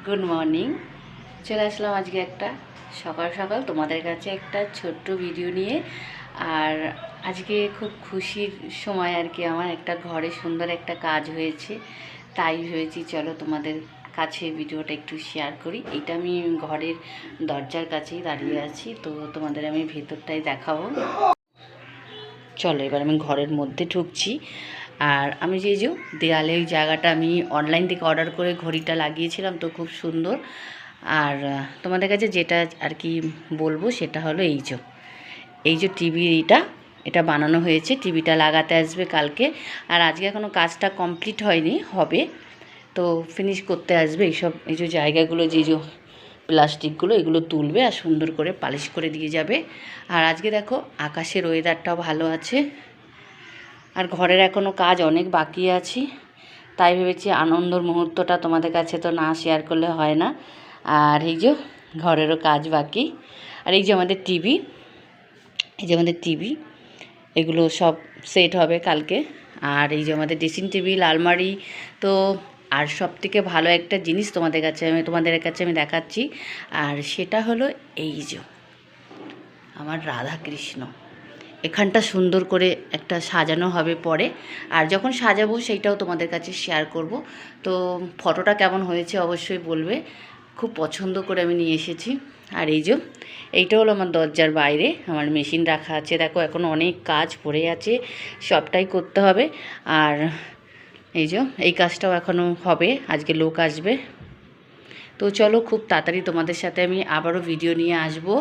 Good morning. চলে আসলাম আজকে একটা সকাল সকাল তোমাদের কাছে একটা ছোট্ট ভিডিও নিয়ে। আর আজকে খুব খুশির সময় আর কি, আমার একটা ঘরে সুন্দর একটা কাজ হয়েছে, তাই ভেবেছি চলো তোমাদের কাছে ভিডিওটা একটু শেয়ার করি। এটা আমি ঘরের দরজার কাছেই দাঁড়িয়ে আছি, তো তোমাদের আমি ভেতরটাই দেখাবো। চলো এবার আমি ঘরের মধ্যে ঢুকছি। আর আমি যে দেয়ালে ওই জায়গাটা আমি অনলাইন থেকে অর্ডার করে ঘড়িটা লাগিয়েছিলাম, তো খুব সুন্দর। আর তোমাদের কাছে যেটা আর কি বলবো সেটা হলো এই যে টিভিটা, এটা বানানো হয়েছে, টিভিটা লাগাতে আসবে কালকে। আর আজকে এখনও কাজটা কমপ্লিট হয়নি, হবে, তো ফিনিশ করতে আসবে। এই যে জায়গাগুলো যে প্লাস্টিকগুলো এগুলো তুলবে আর সুন্দর করে পালিশ করে দিয়ে যাবে। আর আজকে দেখো আকাশের ওয়েদারটাও ভালো আছে। আর ঘরের এখনও কাজ অনেক বাকি আছে, তাই ভেবেছি আনন্দর মুহূর্তটা তোমাদের কাছে তো না শেয়ার করলে হয় না। আর এই যে ঘরেরও কাজ বাকি। আর এই যে আমাদের টিভি, এগুলো সব সেট হবে কালকে। আর এই যে আমাদের ড্রেসিং টেবিল, আলমারি। তো আর সবথেকে ভালো একটা জিনিস তোমাদের কাছে আমি দেখাচ্ছি। আর সেটা হলো এই যে আমার রাধাকৃষ্ণ, এখানটা সুন্দর করে একটা সাজানো হবে পরে। আর যখন সাজাবো সেইটাও তোমাদের কাছে শেয়ার করব। তো ফটোটা কেমন হয়েছে অবশ্যই বলবে, খুব পছন্দ করে আমি নিয়ে এসেছি। আর এইটা হলো আমার দরজার বাইরে আমার মেশিন রাখা আছে। দেখো এখন অনেক কাজ পড়ে আছে, সবটাই করতে হবে। আর এই কাজটাও এখনও হবে, আজকে লোক আসবে। তো চলো খুব তাড়াতাড়ি তোমাদের সাথে আমি আবারও ভিডিও নিয়ে আসবো।